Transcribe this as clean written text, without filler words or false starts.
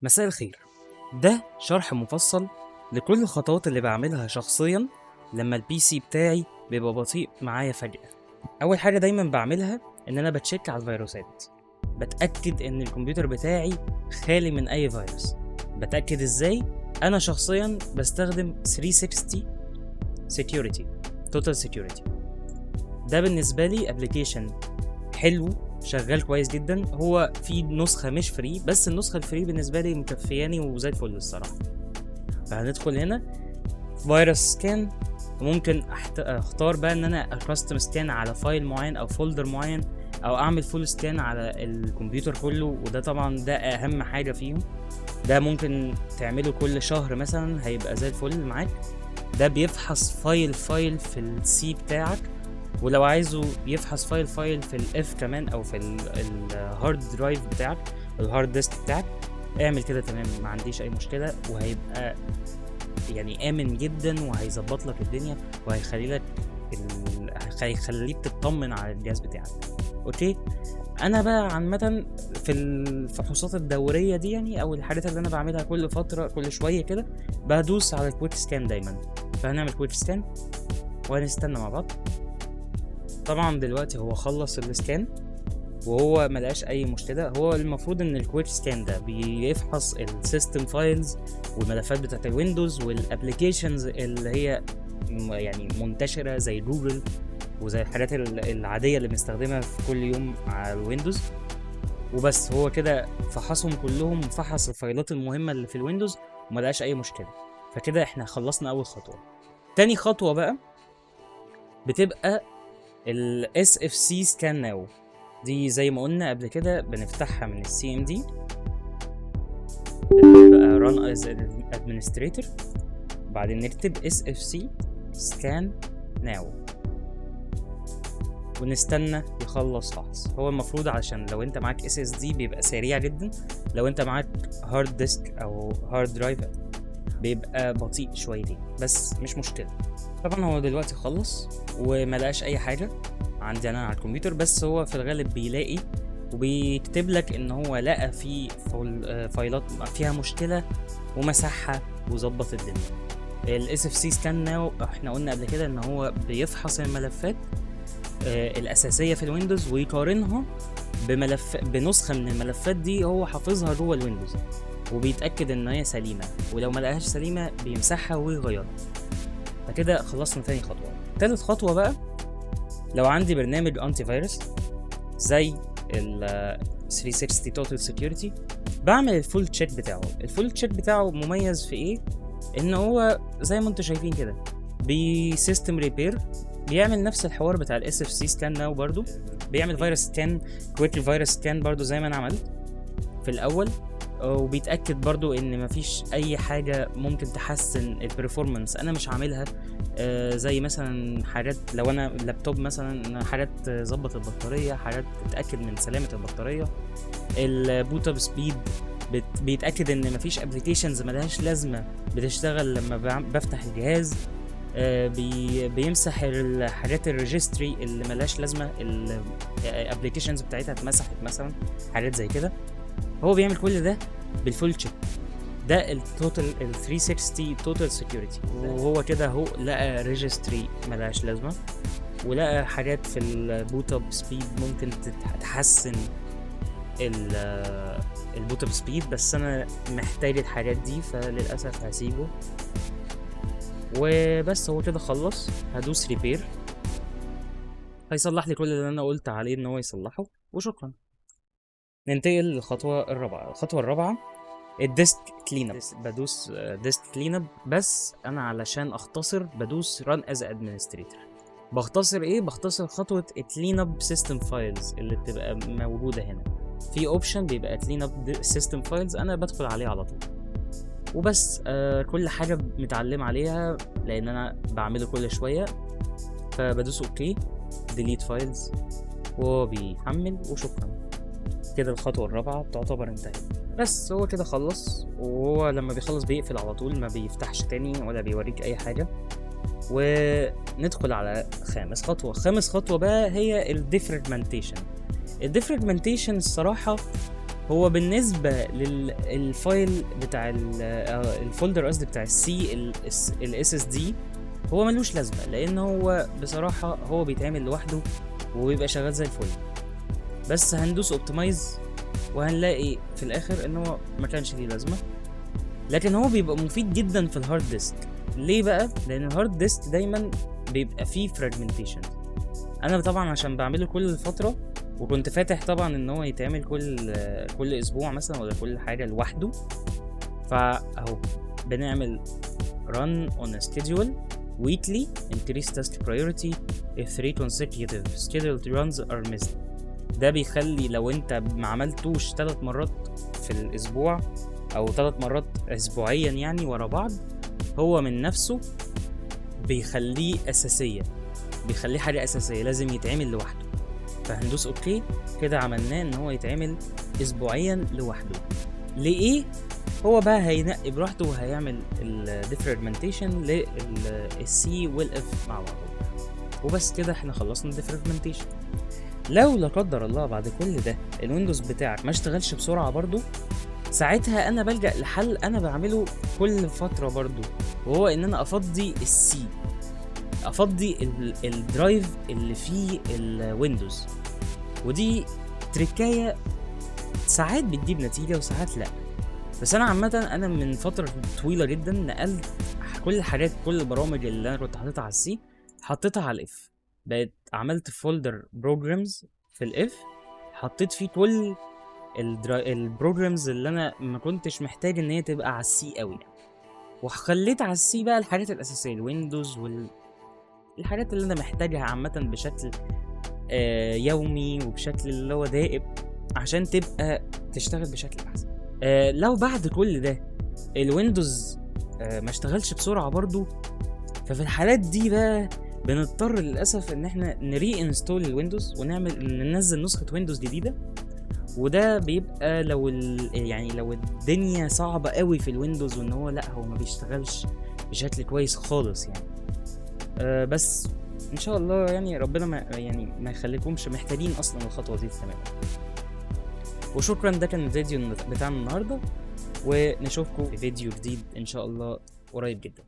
مساء الخير. ده شرح مفصل لكل الخطوات اللي بعملها شخصيا لما البي سي بتاعي بيبقى بطيء معايا فجأة. أول حاجة دايما بعملها إن أنا بتشيك على الفيروسات، بتأكد إن الكمبيوتر بتاعي خالي من أي فيروس. بتأكد إزاي؟ أنا شخصيا بستخدم 360 Security Total Security. ده بالنسبة لي ابلكيشن حلو شغال كويس جدا. هو في نسخة مش فري، بس النسخة الفري بالنسبة لي مكفياني وزي الفل الصراحة. فهندخل هنا فيروس سكان، ممكن اختار بقى ان انا اكستم سكان على فايل معين او فولدر معين، او اعمل فول سكان على الكمبيوتر كله، وده طبعا ده اهم حاجة فيهم. ده ممكن تعمله كل شهر مثلا، هيبقى زي الفل معاك. ده بيفحص فايل في السي بتاعك، ولو عايزه يفحص فايل في الاف كمان، او في الهارد درايف بتاعك، الهارد ديسك بتاعك، اعمل كده تمام، ما عنديش اي مشكله، وهيبقى يعني امن جدا، وهيظبط لك الدنيا، وهيخلي لك هيخليك تطمن على الجهاز بتاعك. اوكي، انا بقى عامه في الفحوصات الدوريه دي يعني، او الحاجات اللي انا بعملها كل فتره كل شويه كده، بدوس على الكويك سكان دايما. فهنعمل كويك سكان وهنستنى مع بعض. طبعا دلوقتي هو خلص السكان وهو ملقاش اي مشكله. هو المفروض ان الكويك سكان ده بيفحص السيستم فايلز والملفات بتاعت الويندوز والابليكيشنز اللي هي يعني منتشره زي جوجل وزي الحاجات العاديه اللي بنستخدمها في كل يوم على الويندوز. وبس هو كده فحصهم كلهم، فحص الفايلات المهمه اللي في الويندوز وملقاش اي مشكله. فكده احنا خلصنا اول خطوه. تاني خطوه بقى بتبقى ال SFC Scan Now. دي زي ما قلنا قبل كده بنفتحها من ال CMD، بقى Run as Administrator، بعدين نكتب SFC Scan Now ونستنى يخلص فحص. هو المفروض عشان لو انت معاك SSD بيبقى سريع جدا، لو انت معاك هارد ديسك او هارد درايف بيبقى بطيء شويتين، بس مش مشكلة. طبعا هو دلوقتي خلص وملقاش اي حاجة عندي انا على الكمبيوتر، بس هو في الغالب بيلاقي وبيكتب لك ان هو لقى في فايلات فيها مشكلة ومسحها وظبط الدنيا. ال SFC Scan Now احنا قلنا قبل كده ان هو بيفحص الملفات الاساسية في الويندوز ويقارنها بنسخة من الملفات دي هو حافظها جوه الويندوز، وبيتأكد ان هي سليمة، ولو ملقاهاش سليمة بيمسحها ويغيرها. فكده خلصنا تاني خطوة. تالت خطوة بقى، لو عندي برنامج انتي فيروس زي ال 360 Total Security، بعمل الفول تشيك بتاعه. الفول تشيك بتاعه مميز في ايه؟ ان هو زي ما انتم شايفين كده بسيستم ريبير، بيعمل نفس الحوار بتاع الاس اف سي سكان ناو، برضو بيعمل فيروس سكان، كويك فيروس سكان برضو زي ما انا عملت في الاول، وبيتاكد برضو ان مفيش اي حاجه ممكن تحسن البرفورمانس انا مش عاملها. زي مثلا حاجات لو انا لابتوب مثلا، حاجات تظبط البطاريه، حاجات تتاكد من سلامه البطاريه، البوت اب سبيد، بيتاكد ان مفيش ابلكيشنز ملهاش لازمه بتشتغل لما بفتح الجهاز. بيمسح الحاجات الريجستري اللي ملهاش لازمه، الابلكيشنز بتاعتها اتمسحت مثلا، حاجات زي كده. هو بيعمل كل ده بالفول تشيك. ده التوتال ال 360 توتال سكيورتي، وهو كده اهو لقى ريجستري ملهاش لازمه، ولقى حاجات في البوت اب سبيد ممكن تحسن البوت اب سبيد، بس انا محتاج الحاجات دي فللاسف هسيبه. وبس هو كده خلص. هدوس ريبير، هيصلح لي كل اللي انا قلت عليه ان هو يصلحه، وشكرا. ننتقل للخطوه الرابعه. الخطوه الرابعه الديسك كلين اب. بدوس ديسك كلين اب، بس انا علشان اختصر بدوس ران از ادمنستريتور. بختصر ايه؟ بختصر خطوه كلين اب سيستم فايلز اللي بتبقى موجوده هنا. في اوبشن بيبقى كلين اب سيستم فايلز، انا بدخل عليه على طول وبس. كل حاجه متعلم عليها لان انا بعمله كل شويه، فبدوس اوكي، ديليت فايلز، وهو بيحمل، وشكرا. كده الخطوه الرابعه تعتبر انتهت. بس هو كده خلص، وهو لما بيخلص بيقفل على طول، ما بيفتحش تاني ولا بيوريك اي حاجه. وندخل على خامس خطوه. خامس خطوه بقى هي الديفراجمنتيشن. الديفراجمنتيشن الصراحه هو بالنسبة للفايل بتاع الفولدر قصدي بتاع السي الاس اس دي، هو ملوش لازمة، لان هو بصراحة هو بيتعمل لوحده وبيبقى شغال زي الفل. بس هندوس اوبتمايز وهنلاقي في الاخر ان هو ما كانش ليه لازمة، لكن هو بيبقى مفيد جدا في الهارد ديسك. ليه بقى؟ لان الهارد ديسك دايما بيبقى فيه فراجمنتيشن. انا طبعا عشان بعمله كل فترة، وكنت فاتح طبعا ان هو يتعمل كل اسبوع مثلا ولا كل حاجة لوحده، فاهو بنعمل run on a schedule weekly increase task priority if 3 consecutive scheduled runs are missed. ده بيخلي لو انت ما عملتوش 3 مرات في الاسبوع او 3 مرات اسبوعيا يعني ورا بعض، هو من نفسه بيخليه اساسية، بيخليه حاجة اساسية لازم يتعمل لوحده. فهندوس اوكي كده، عملناه ان هو يتعمل اسبوعيا لوحده. لإيه؟ هو بقى هينقي براحته وهيعمل الديفراجمنتيشن للسي والاف مع بعض، وبس كده احنا خلصنا الديفراجمنتيشن. لو لا قدر الله بعد كل ده الويندوز بتاعك ما اشتغلش بسرعه برضو، ساعتها انا بلجأ لحل انا بعمله كل فتره برضو، وهو ان انا افضي السي، افضي الدرايف اللي فيه الويندوز. ودي تريكايه ساعات بتجيب نتيجه وساعات لا. بس انا عامه انا من فتره طويله جدا نقلت كل الحاجات، كل البرامج اللي انا كنت حاططها على السي حطيتها على الاف. بقيت عملت فولدر بروجرامز في الاف، حطيت فيه كل البروجرامز اللي انا ما كنتش محتاج ان هي تبقى على السي قوي يعني. وخليت على السي بقى الحاجات الاساسيه، الويندوز والحاجات اللي انا محتاجها عامه بشكل يومي وبشكل اللي هو دائب، عشان تبقى تشتغل بشكل احسن. لو بعد كل ده الويندوز ما اشتغلش بسرعه برضو، ففي الحالات دي بقى بنضطر للاسف ان احنا نري انستول الويندوز ننزل نسخه ويندوز جديده. وده بيبقى يعني لو الدنيا صعبه قوي في الويندوز وان هو لا هو ما بيشتغلش بشكل كويس خالص يعني. بس ان شاء الله يعني ربنا ما يخليكمش محتاجين اصلا الخطوه دي تماما. وشكرا، ده كان الفيديو بتاعنا النهارده، ونشوفكم في فيديو جديد ان شاء الله قريب جدا.